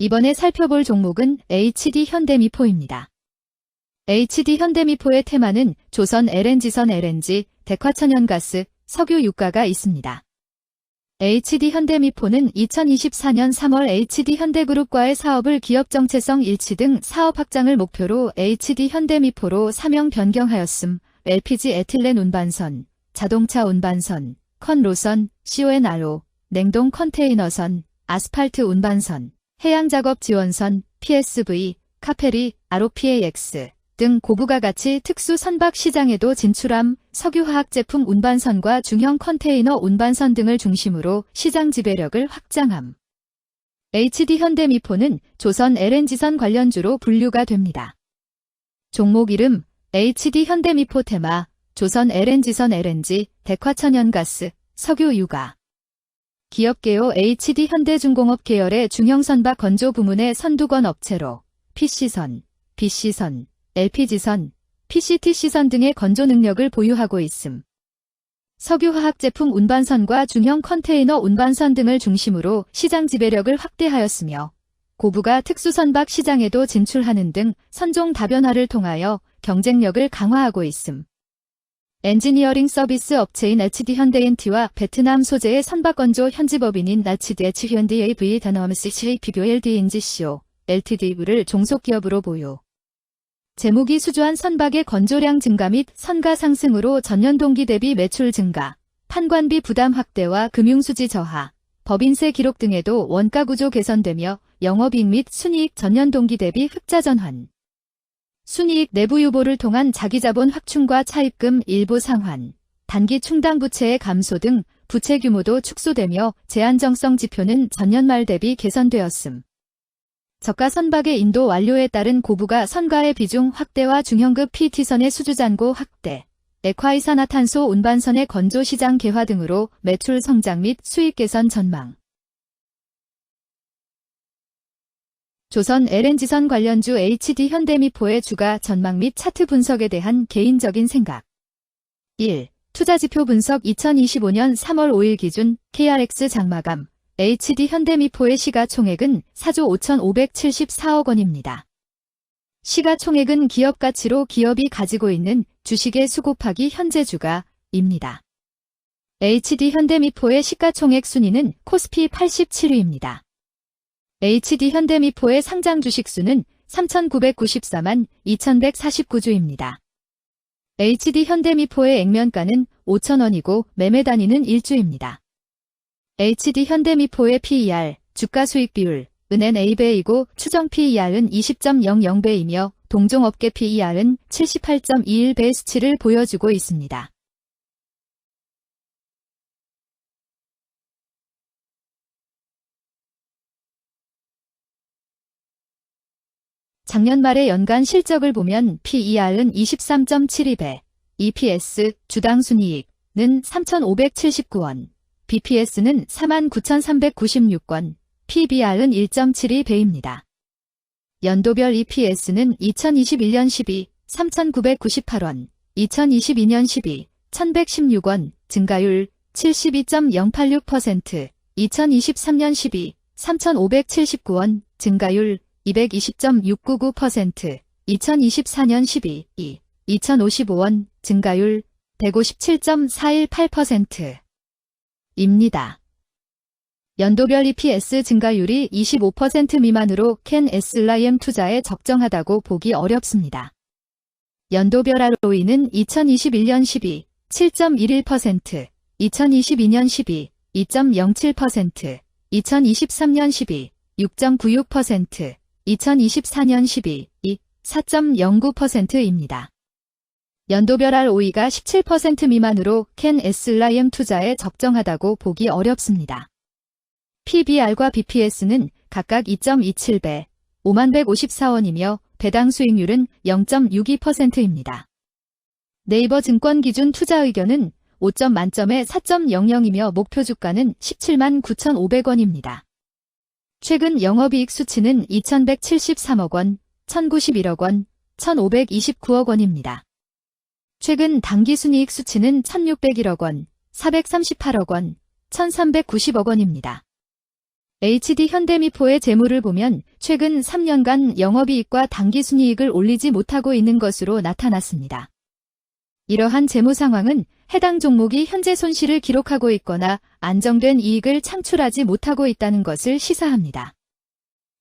이번에 살펴볼 종목은 HD현대미포입니다. HD현대미포의 테마는 조선 LNG선 LNG, dek화천연가스, 석유 유가가 있습니다. HD현대미포는 2024년 3월 HD현대그룹과의 사업을 기업정체성 일치 등 사업 확장을 목표로 HD현대미포로 사명 변경하였음. LPG 에틸렌 운반선, 자동차 운반선, 컨로선, CONRO, 냉동 컨테이너선, 아스팔트 운반선, 해양작업 지원선, PSV, 카페리, ROPAX 등 고부가 가치 특수 선박 시장에도 진출함. 석유화학 제품 운반선과 중형 컨테이너 운반선 등을 중심으로 시장 지배력을 확장함. HD현대미포는 조선 LNG선 관련주로 분류가 됩니다. 종목 이름 HD현대미포 테마, 조선 LNG선 LNG, dek화천연가스, 석유 유가. 기업개요 HD현대중공업 계열의 중형선박 건조 부문의 선두권 업체로 PC선, BC선, LPG선, PCTC선 등의 건조 능력을 보유하고 있음. 석유화학 제품 운반선과 중형 컨테이너 운반선 등을 중심으로 시장 지배력을 확대하였으며 고부가 특수선박 시장에도 진출하는 등 선종 다변화를 통하여 경쟁력을 강화하고 있음. 엔지니어링 서비스 업체인 HD현대인티와 베트남 소재의 선박건조 현지법인인 나치드 H현대AV 다나와메스 비교 LD인지CO, LTD를 종속기업으로 보유. 재무기 수주한 선박의 건조량 증가 및 선가 상승으로 전년 동기 대비 매출 증가, 판관비 부담 확대와 금융수지 저하, 법인세 기록 등에도 원가구조 개선되며 영업이익 및 순이익 전년 동기 대비 흑자 전환. 순이익 내부 유보를 통한 자기자본 확충과 차입금 일부 상환, 단기 충당 부채의 감소 등 부채 규모도 축소되며 재안정성 지표는 전년 말 대비 개선되었음. 저가 선박의 인도 완료에 따른 고부가 선가의 비중 확대와 중형급 PT선의 수주 잔고 확대, 액화이산화탄소 운반선의 건조 시장 개화 등으로 매출 성장 및 수익 개선 전망. 조선 LNG선 관련주 HD현대미포의 주가 전망 및 차트 분석에 대한 개인적인 생각. 1. 투자지표 분석 2025년 3월 5일 기준 KRX 장마감 HD현대미포의 시가총액은 4조 5,574억 원입니다. 시가총액은 기업가치로 기업이 가지고 있는 주식의 수 곱하기 현재 주가입니다. HD현대미포의 시가총액 순위는 코스피 87위입니다. HD현대미포의 상장 주식 수는 3,994만 2,149주입니다. HD현대미포의 액면가는 5,000원이고 매매 단위는 1주입니다. HD현대미포의 PER, 주가수익 비율, 은 NA배이고 추정 PER은 20.00배이며 동종업계 PER은 78.21배의 수치를 보여주고 있습니다. 작년 말의 연간 실적을 보면 PER은 23.72배, EPS, 주당 순이익은 3,579원, BPS는 49,396원, PBR은 1.72배입니다. 연도별 EPS는 2021년 12, 3,998원, 2022년 12, 1,116원, 증가율 72.086%, 2023년 12, 3,579원, 증가율 220.699%, 2024년 12, 2,055원, 증가율 157.418%. 입니다. 연도별 EPS 증가율이 25% 미만으로 캔 SLIM 투자에 적정하다고 보기 어렵습니다. 연도별 ROE는 2021년 12, 7.11%, 2022년 12, 2.07%, 2023년 12, 6.96%, 2024년 12, 4.09%입니다. 연도별 ROE가 17% 미만으로 캔 SLIM 투자에 적정하다고 보기 어렵습니다. PBR과 BPS는 각각 2.27배, 5154원이며 배당 수익률은 0.62%입니다. 네이버 증권 기준 투자 의견은 5점 만점에 4.00이며 목표 주가는 17만 9,500원입니다. 최근 영업이익 수치는 2,173억 원, 1,091억 원, 1,529억 원입니다. 최근 당기순이익 수치는 1,601억 원, 438억 원, 1,390억 원입니다. HD 현대미포의 재무를 보면 최근 3년간 영업이익과 당기순이익을 올리지 못하고 있는 것으로 나타났습니다. 이러한 재무 상황은 해당 종목이 현재 손실을 기록하고 있거나 안정된 이익을 창출하지 못하고 있다는 것을 시사합니다.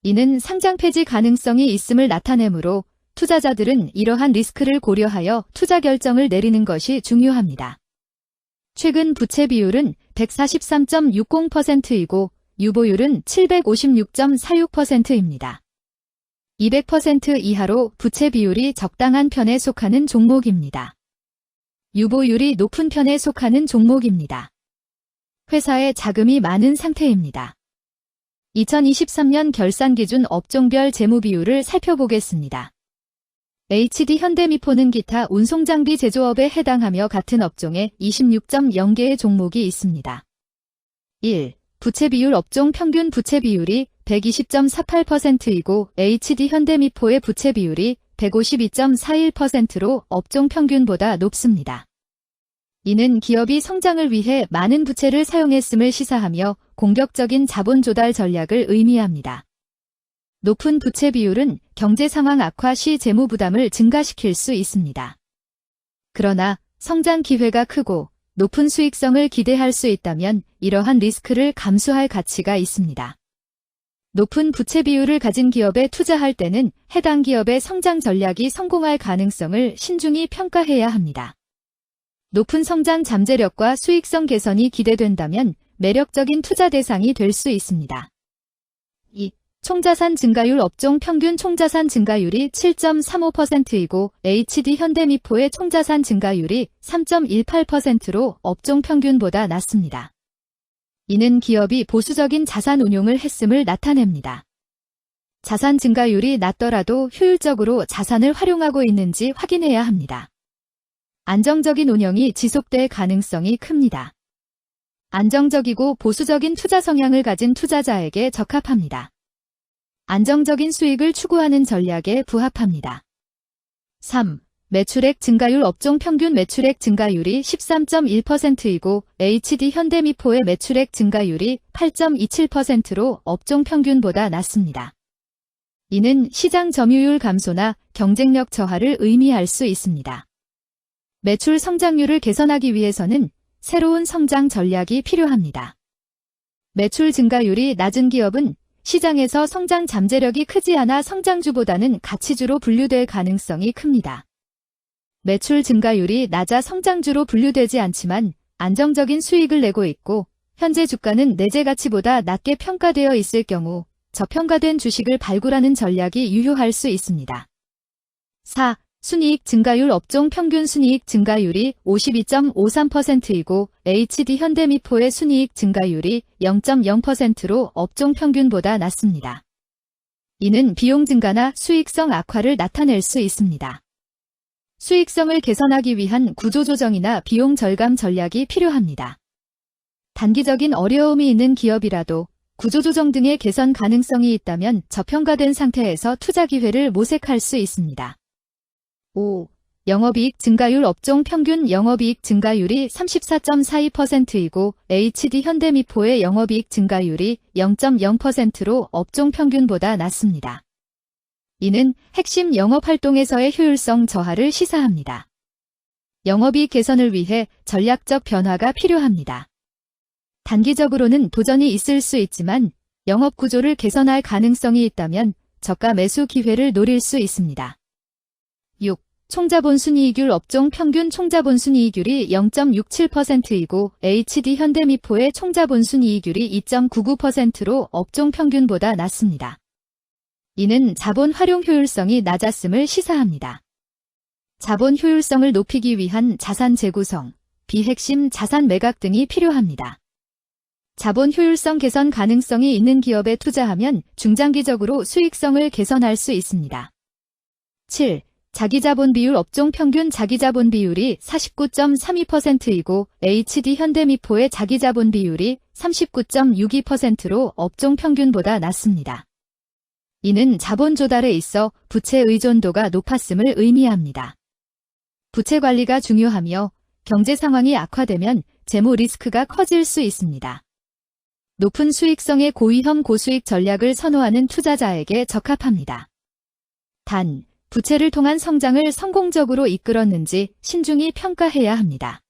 이는 상장 폐지 가능성이 있음을 나타내므로 투자자들은 이러한 리스크를 고려하여 투자 결정을 내리는 것이 중요합니다. 최근 부채 비율은 143.60%이고 유보율은 756.46%입니다. 200% 이하로 부채 비율이 적당한 편에 속하는 종목입니다. 유보율이 높은 편에 속하는 종목입니다. 회사에 자금이 많은 상태입니다. 2023년 결산 기준 업종별 재무 비율을 살펴보겠습니다. HD 현대미포는 기타 운송장비 제조업에 해당하며 같은 업종에 26.0개의 종목이 있습니다. 1. 부채 비율 업종 평균 부채 비율이 120.48%이고 HD 현대미포의 부채 비율이 152.41%로 업종 평균보다 높습니다. 이는 기업이 성장을 위해 많은 부채를 사용했음을 시사하며 공격적인 자본 조달 전략을 의미합니다. 높은 부채 비율은 경제 상황 악화 시 재무 부담을 증가시킬 수 있습니다. 그러나 성장 기회가 크고 높은 수익성을 기대할 수 있다면 이러한 리스크를 감수할 가치가 있습니다. 높은 부채 비율을 가진 기업에 투자할 때는 해당 기업의 성장 전략이 성공할 가능성을 신중히 평가해야 합니다. 높은 성장 잠재력과 수익성 개선이 기대된다면 매력적인 투자 대상이 될 수 있습니다. 2. 총자산 증가율 업종 평균 총자산 증가율이 7.35%이고 HD 현대미포의 총자산 증가율이 3.18%로 업종 평균보다 낮습니다. 이는 기업이 보수적인 자산 운용을 했음을 나타냅니다. 자산 증가율이 낮더라도 효율적으로 자산을 활용하고 있는지 확인해야 합니다. 안정적인 운영이 지속될 가능성이 큽니다. 안정적이고 보수적인 투자 성향을 가진 투자자에게 적합합니다. 안정적인 수익을 추구하는 전략에 부합합니다. 3. 매출액 증가율 업종 평균 매출액 증가율이 13.1%이고 HD 현대미포의 매출액 증가율이 8.27%로 업종 평균보다 낮습니다. 이는 시장 점유율 감소나 경쟁력 저하를 의미할 수 있습니다. 매출 성장률을 개선하기 위해서는 새로운 성장 전략이 필요합니다. 매출 증가율이 낮은 기업은 시장에서 성장 잠재력이 크지 않아 성장주보다는 가치주로 분류될 가능성이 큽니다. 매출 증가율이 낮아 성장주로 분류되지 않지만 안정적인 수익을 내고 있고 현재 주가는 내재 가치보다 낮게 평가되어 있을 경우 저평가된 주식을 발굴하는 전략이 유효할 수 있습니다. 4. 순이익 증가율 업종 평균 순이익 증가율이 52.53%이고 HD 현대미포의 순이익 증가율이 0.0%로 업종 평균보다 낮습니다. 이는 비용 증가나 수익성 악화를 나타낼 수 있습니다. 수익성을 개선하기 위한 구조조정이나 비용 절감 전략이 필요합니다. 단기적인 어려움이 있는 기업이라도 구조조정 등의 개선 가능성이 있다면 저평가된 상태에서 투자 기회를 모색할 수 있습니다. 5. 영업이익 증가율 업종 평균 영업이익 증가율이 34.42%이고 HD 현대미포의 영업이익 증가율이 0.0%로 업종 평균보다 낮습니다. 이는 핵심 영업활동에서의 효율성 저하를 시사합니다. 영업이익 개선을 위해 전략적 변화가 필요합니다. 단기적으로는 도전이 있을 수 있지만 영업 구조를 개선할 가능성이 있다면 저가 매수 기회를 노릴 수 있습니다. 6. 총자본 순이익률 업종 평균 총자본 순이익률이 0.67%이고 HD 현대미포의 총자본 순이익률이 2.99%로 업종 평균보다 낮습니다. 이는 자본 활용 효율성이 낮았음을 시사합니다. 자본 효율성을 높이기 위한 자산 재구성, 비핵심 자산 매각 등이 필요합니다. 자본 효율성 개선 가능성이 있는 기업에 투자하면 중장기적으로 수익성을 개선할 수 있습니다. 7. 자기자본 비율 업종 평균 자기자본 비율이 49.32%이고 HD 현대미포의 자기자본 비율이 39.62%로 업종 평균보다 낮습니다. 이는 자본 조달에 있어 부채 의존도가 높았음을 의미합니다. 부채 관리가 중요하며 경제 상황이 악화되면 재무 리스크가 커질 수 있습니다. 높은 수익성의 고위험 고수익 전략을 선호하는 투자자에게 적합합니다. 단, 부채를 통한 성장을 성공적으로 이끌었는지 신중히 평가해야 합니다.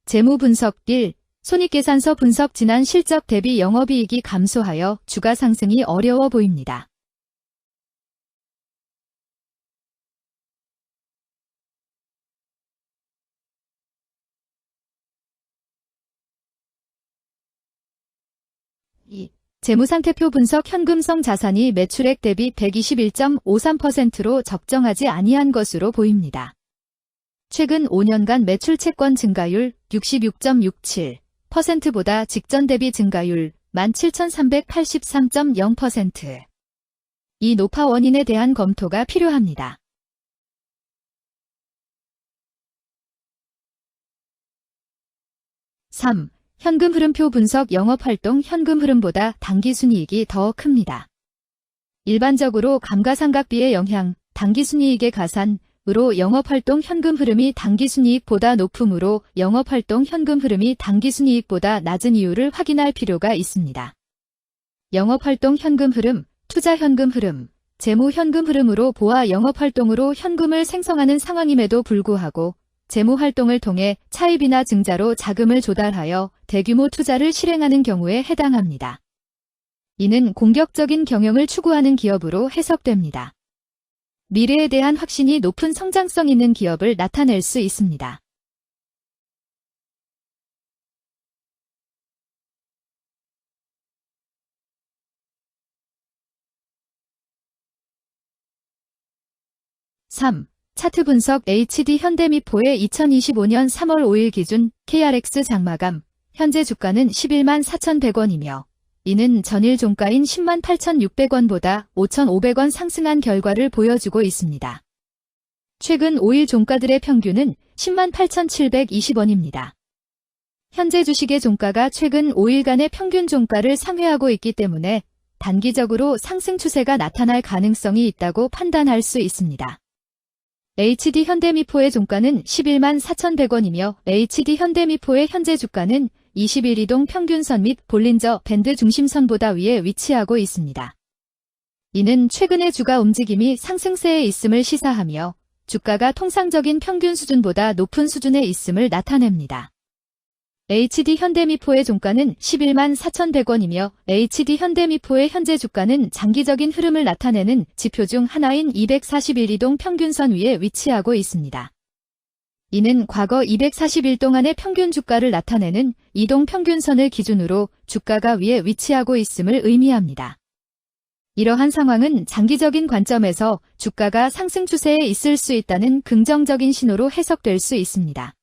재무 분석 1. 손익계산서 분석 지난 실적 대비 영업이익이 감소하여 주가 상승이 어려워 보입니다. 재무상태표 분석 현금성 자산이 매출액 대비 121.53%로 적정하지 아니한 것으로 보입니다. 최근 5년간 매출 채권 증가율 66.67%보다 직전 대비 증가율 17,383.0%. 이 노파 원인에 대한 검토가 필요합니다. (3) 현금 흐름표 분석 영업활동 현금 흐름보다 당기순이익이 더 큽니다. 일반적으로 감가상각비의 영향, 당기순이익의 가산으로 영업활동 현금 흐름이 당기순이익보다 높으므로 영업활동 현금 흐름이 당기순이익보다 낮은 이유를 확인할 필요가 있습니다. 영업활동 현금 흐름, 투자 현금 흐름, 재무 현금 흐름으로 보아 영업활동으로 현금을 생성하는 상황임에도 불구하고 재무활동을 통해 차입이나 증자로 자금을 조달하여 대규모 투자를 실행하는 경우에 해당합니다. 이는 공격적인 경영을 추구하는 기업으로 해석됩니다. 미래에 대한 확신이 높은 성장성 있는 기업을 나타낼 수 있습니다. (3) 차트 분석 HD 현대미포의 2025년 3월 5일 기준 KRX 장마감, 현재 주가는 11만 4,100원이며 이는 전일 종가인 10만 8,600원보다 5,500원 상승한 결과를 보여주고 있습니다. 최근 5일 종가들의 평균은 10만 8,720원입니다. 현재 주식의 종가가 최근 5일간의 평균 종가를 상회하고 있기 때문에 단기적으로 상승 추세가 나타날 가능성이 있다고 판단할 수 있습니다. HD 현대미포의 종가는 11만 4,100원이며 HD 현대미포의 현재 주가는 20일 이동 평균선 및 볼린저 밴드 중심선보다 위에 위치하고 있습니다. 이는 최근의 주가 움직임이 상승세에 있음을 시사하며 주가가 통상적인 평균 수준보다 높은 수준에 있음을 나타냅니다. HD 현대미포의 종가는 11만 4,100원이며 HD 현대미포의 현재 주가는 장기적인 흐름을 나타내는 지표 중 하나인 241 이동 평균선 위에 위치하고 있습니다. 이는 과거 240일 동안의 평균 주가를 나타내는 이동 평균선을 기준으로 주가가 위에 위치하고 있음을 의미합니다. 이러한 상황은 장기적인 관점에서 주가가 상승 추세에 있을 수 있다는 긍정적인 신호로 해석될 수 있습니다.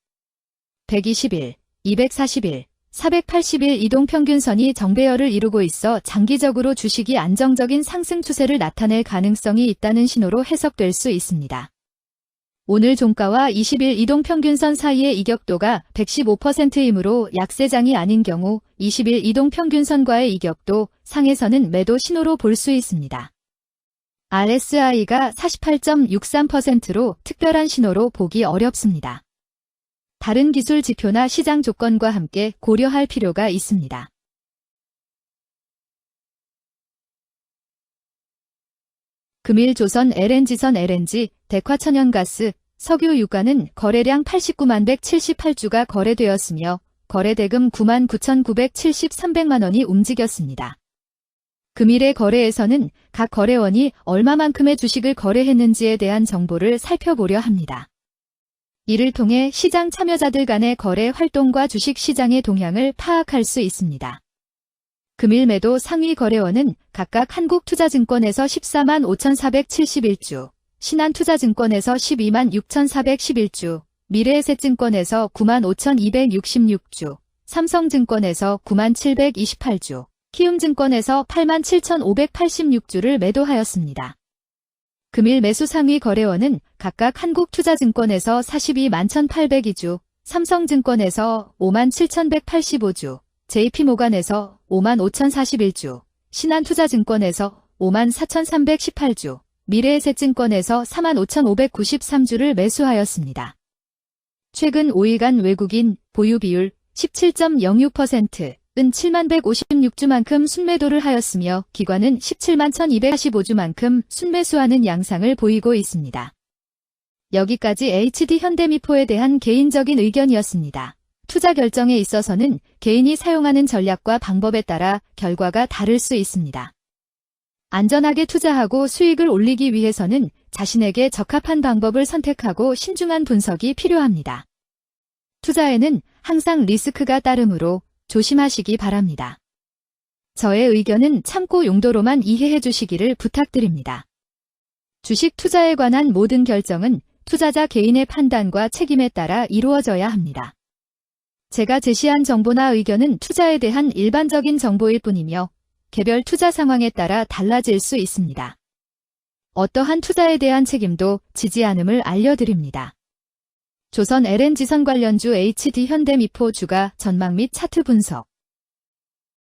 120일, 241, 481 이동평균선이 정배열을 이루고 있어 장기적으로 주식이 안정적인 상승 추세를 나타낼 가능성이 있다는 신호로 해석될 수 있습니다. 오늘 종가와 20일 이동평균선 사이의 이격도가 115%이므로 약세장이 아닌 경우 20일 이동평균선과의 이격도 상에서는 매도 신호로 볼 수 있습니다. RSI가 48.63%로 특별한 신호로 보기 어렵습니다. 다른 기술 지표나 시장 조건과 함께 고려할 필요가 있습니다. 금일 조선 LNG선 LNG, 대화천연가스, 석유 유가는 거래량 89만 178주가 거래되었으며 거래대금 9만 9,973백만 원이 움직였습니다. 금일의 거래에서는 각 거래원이 얼마만큼의 주식을 거래했는지에 대한 정보를 살펴보려 합니다. 이를 통해 시장 참여자들 간의 거래 활동과 주식 시장의 동향을 파악할 수 있습니다. 금일 매도 상위 거래원은 각각 한국투자증권에서 14만 5,471주, 신한투자증권에서 12만 6,411주, 미래에셋증권에서 9만 5,266주, 삼성증권에서 9만 728주, 키움증권에서 8만 7,586주를 매도하였습니다. 금일 매수 상위 거래원은 각각 한국투자증권에서 42만 1,802주, 삼성증권에서 5만 7,185주, JP모간에서 5만 5,041주, 신한투자증권에서 5만 4,318주, 미래에셋증권에서 4만 5,593주를 매수하였습니다. 최근 5일간 외국인 보유 비율 17.06%은 7만 156주만큼 순매도를 하였으며 기관은 17만 1,245주만큼 순매수하는 양상을 보이고 있습니다. 여기까지 HD현대미포에 대한 개인적인 의견이었습니다. 투자 결정에 있어서는 개인이 사용하는 전략과 방법에 따라 결과가 다를 수 있습니다. 안전하게 투자하고 수익을 올리기 위해서는 자신에게 적합한 방법을 선택하고 신중한 분석이 필요합니다. 투자에는 항상 리스크가 따르므로 조심하시기 바랍니다. 저의 의견은 참고 용도로만 이해해 주시기를 부탁드립니다. 주식 투자에 관한 모든 결정은 투자자 개인의 판단과 책임에 따라 이루어져야 합니다. 제가 제시한 정보나 의견은 투자에 대한 일반적인 정보일 뿐이며 개별 투자 상황에 따라 달라질 수 있습니다. 어떠한 투자에 대한 책임도 지지 않음을 알려드립니다. 조선 LNG선 관련주 HD현대미포 주가 전망 및 차트 분석.